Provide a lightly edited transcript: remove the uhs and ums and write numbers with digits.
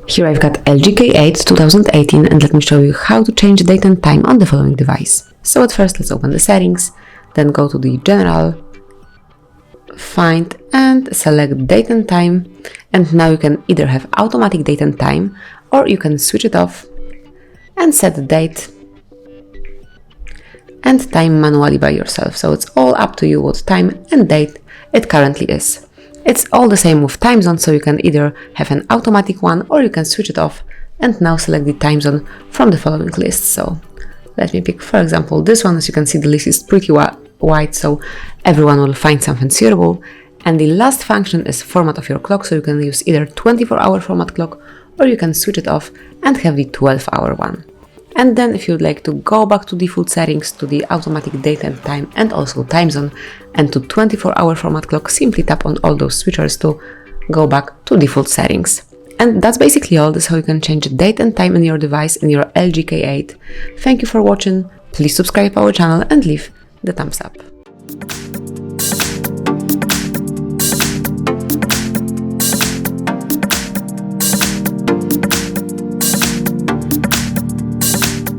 Here I've got LG K8 2018 and let me show you how to change date and time on the following device. So at first let's open the settings, then go to the General, Find and select date and time, and now you can either have automatic date and time or you can switch it off and set the date and time manually by yourself. So it's all up to you what time and date it currently is. It's all the same with time zone, so you can either have an automatic one or you can switch it off and now select the time zone from the following list. So let me pick, for example, this one. As you can see, the list is pretty wide, so everyone will find something suitable. And the last function is format of your clock, so you can use either 24-hour format clock or you can switch it off and have the 12-hour one. And then if you'd like to go back to default settings, to the automatic date and time and also time zone and to 24-hour format clock, simply tap on all those switchers to go back to default settings. And that's basically all. This is how you can change the date and time in your device in your LG K8. Thank you for watching. Please subscribe our channel and leave the thumbs up.